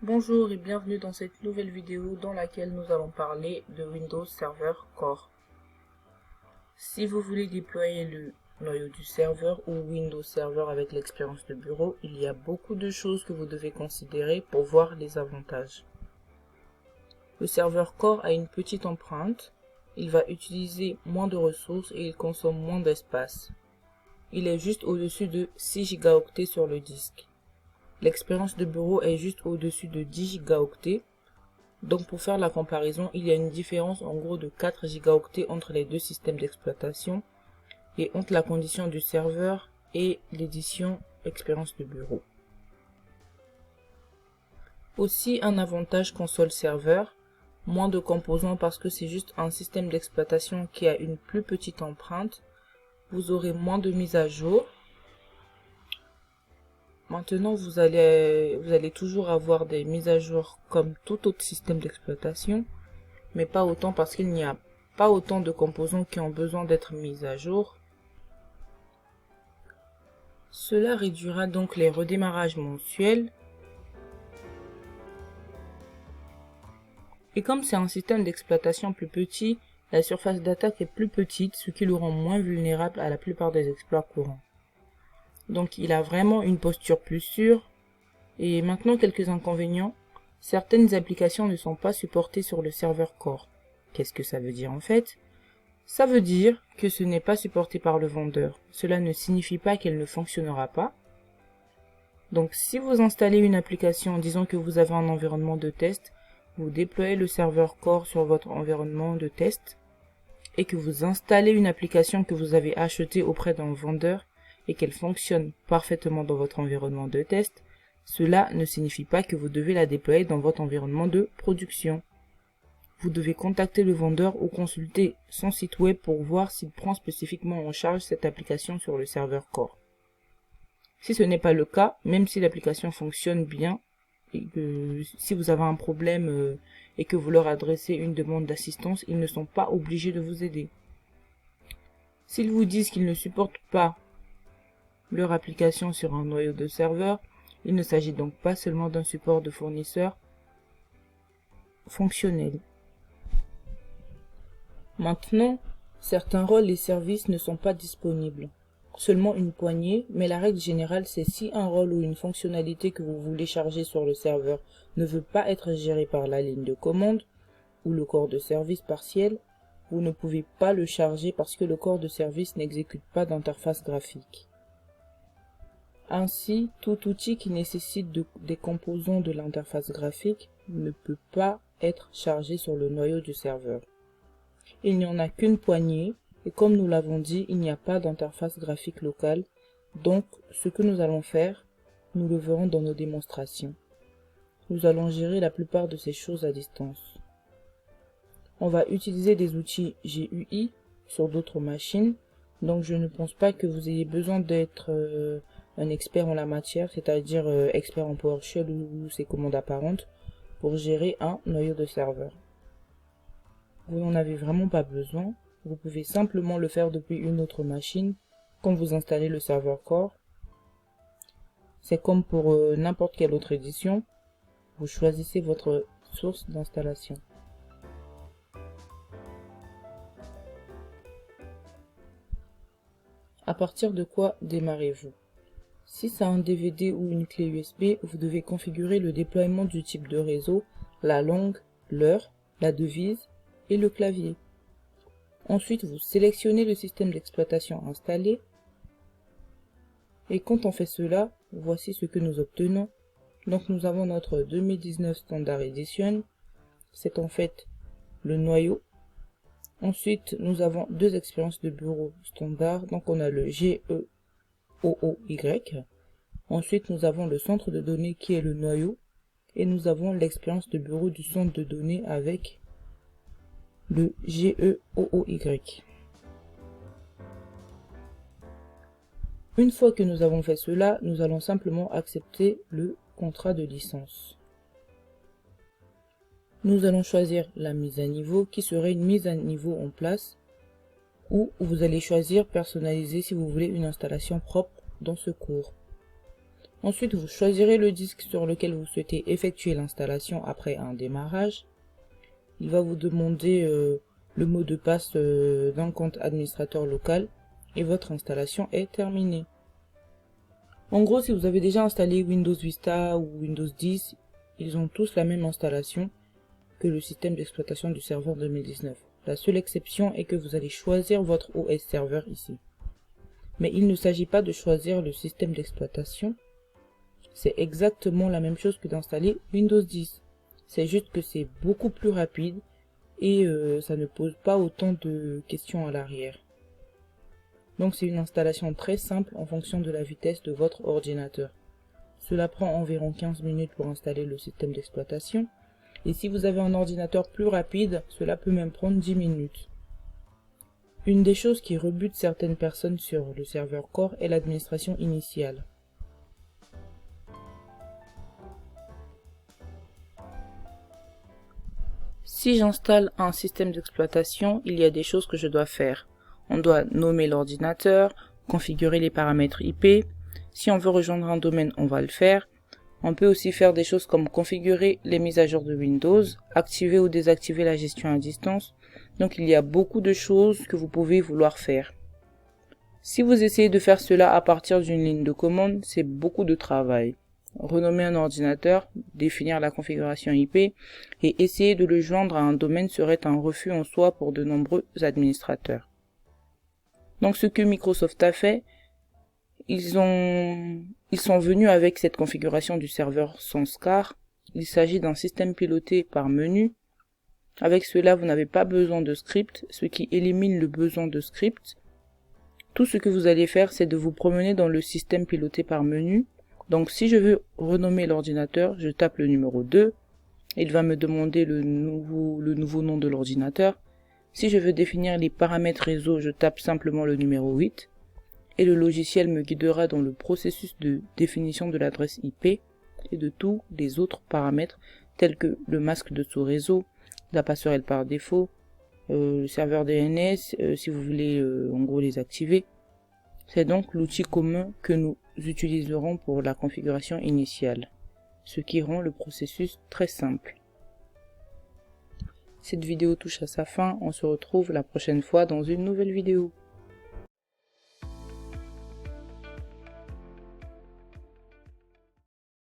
Bonjour et bienvenue dans cette nouvelle vidéo dans laquelle nous allons parler de Windows Server Core. Si vous voulez déployer le noyau du serveur ou Windows Server avec l'expérience de bureau, il y a beaucoup de choses que vous devez considérer pour voir les avantages. Le serveur Core a une petite empreinte, il va utiliser moins de ressources et il consomme moins d'espace. Il est juste au-dessus de 6 Go sur le disque. L'expérience de bureau est juste au-dessus de 10 Go. Donc pour faire la comparaison, il y a une différence en gros de 4 Go entre les deux systèmes d'exploitation et entre la condition du serveur et l'édition expérience de bureau. Aussi un avantage console-serveur, moins de composants parce que c'est juste un système d'exploitation qui a une plus petite empreinte. Vous aurez moins de mises à jour. Maintenant, vous allez toujours avoir des mises à jour comme tout autre système d'exploitation, mais pas autant parce qu'il n'y a pas autant de composants qui ont besoin d'être mis à jour. Cela réduira donc les redémarrages mensuels. Et comme c'est un système d'exploitation plus petit, la surface d'attaque est plus petite, ce qui le rend moins vulnérable à la plupart des exploits courants. Donc il a vraiment une posture plus sûre. Et maintenant quelques inconvénients. Certaines applications ne sont pas supportées sur le serveur Core. Qu'est-ce que ça veut dire en fait? Ça veut dire que ce n'est pas supporté par le vendeur. Cela ne signifie pas qu'elle ne fonctionnera pas. Donc si vous installez une application, disons que vous avez un environnement de test, vous déployez le serveur Core sur votre environnement de test et que vous installez une application que vous avez achetée auprès d'un vendeur et qu'elle fonctionne parfaitement dans votre environnement de test, cela ne signifie pas que vous devez la déployer dans votre environnement de production. Vous devez contacter le vendeur ou consulter son site web pour voir s'il prend spécifiquement en charge cette application sur le serveur Core. Si ce n'est pas le cas, même si l'application fonctionne bien, et que si vous avez un problème et que vous leur adressez une demande d'assistance, ils ne sont pas obligés de vous aider. S'ils vous disent qu'ils ne supportent pas leur application sur un noyau de serveur, il ne s'agit donc pas seulement d'un support de fournisseur fonctionnel. Maintenant, certains rôles et services ne sont pas disponibles. Seulement une poignée, mais la règle générale c'est si un rôle ou une fonctionnalité que vous voulez charger sur le serveur ne veut pas être géré par la ligne de commande ou le corps de service partiel, vous ne pouvez pas le charger parce que le corps de service n'exécute pas d'interface graphique. Ainsi, tout outil qui nécessite des composants de l'interface graphique ne peut pas être chargé sur le noyau du serveur. Il n'y en a qu'une poignée, et comme nous l'avons dit, il n'y a pas d'interface graphique locale, donc ce que nous allons faire, nous le verrons dans nos démonstrations. Nous allons gérer la plupart de ces choses à distance. On va utiliser des outils GUI sur d'autres machines, donc je ne pense pas que vous ayez besoin d'être un expert en la matière, c'est-à-dire expert en PowerShell ou ses commandes apparentes, pour gérer un noyau de serveur. Vous n'en avez vraiment pas besoin, vous pouvez simplement le faire depuis une autre machine quand vous installez le serveur Core. C'est comme pour n'importe quelle autre édition, vous choisissez votre source d'installation. À partir de quoi démarrez-vous? Si c'est un DVD ou une clé USB, vous devez configurer le déploiement du type de réseau, la langue, l'heure, la devise et le clavier. Ensuite, vous sélectionnez le système d'exploitation installé. Et quand on fait cela, voici ce que nous obtenons. Donc nous avons notre 2019 Standard Edition. C'est en fait le noyau. Ensuite, nous avons deux expériences de bureau standard. Donc on a le GEOOY. Ensuite, nous avons le centre de données qui est le noyau. Et nous avons l'expérience de bureau du centre de données avec le GEOOY. Une fois que nous avons fait cela, nous allons simplement accepter le contrat de licence. Nous allons choisir la mise à niveau qui serait une mise à niveau en place, ou vous allez choisir personnaliser si vous voulez une installation propre dans ce cours. Ensuite, vous choisirez le disque sur lequel vous souhaitez effectuer l'installation après un démarrage. Il va vous demander le mot de passe d'un compte administrateur local et votre installation est terminée. En gros, si vous avez déjà installé Windows Vista ou Windows 10, ils ont tous la même installation que le système d'exploitation du serveur 2019. La seule exception est que vous allez choisir votre OS serveur ici. Mais il ne s'agit pas de choisir le système d'exploitation. C'est exactement la même chose que d'installer Windows 10. C'est juste que c'est beaucoup plus rapide et ça ne pose pas autant de questions à l'arrière. Donc c'est une installation très simple en fonction de la vitesse de votre ordinateur. Cela prend environ 15 minutes pour installer le système d'exploitation. Et si vous avez un ordinateur plus rapide, cela peut même prendre 10 minutes. Une des choses qui rebute certaines personnes sur le serveur Core est l'administration initiale. Si j'installe un système d'exploitation, il y a des choses que je dois faire. On doit nommer l'ordinateur, configurer les paramètres IP. Si on veut rejoindre un domaine, on va le faire. On peut aussi faire des choses comme configurer les mises à jour de Windows, activer ou désactiver la gestion à distance. Donc il y a beaucoup de choses que vous pouvez vouloir faire. Si vous essayez de faire cela à partir d'une ligne de commande, c'est beaucoup de travail. Renommer un ordinateur, définir la configuration IP et essayer de le joindre à un domaine serait un refus en soi pour de nombreux administrateurs. Donc ce que Microsoft a fait, ils sont venus avec cette configuration du serveur SANSCAR. Il s'agit d'un système piloté par menu. Avec cela, vous n'avez pas besoin de script, ce qui élimine le besoin de script. Tout ce que vous allez faire, c'est de vous promener dans le système piloté par menu. Donc si je veux renommer l'ordinateur, je tape le numéro 2. Il va me demander le nouveau nom de l'ordinateur. Si je veux définir les paramètres réseau, je tape simplement le numéro 8. Et le logiciel me guidera dans le processus de définition de l'adresse IP et de tous les autres paramètres tels que le masque de sous-réseau, la passerelle par défaut, le serveur DNS, si vous voulez en gros les activer. C'est donc l'outil commun que nous utiliserons pour la configuration initiale, ce qui rend le processus très simple. Cette vidéo touche à sa fin, on se retrouve la prochaine fois dans une nouvelle vidéo.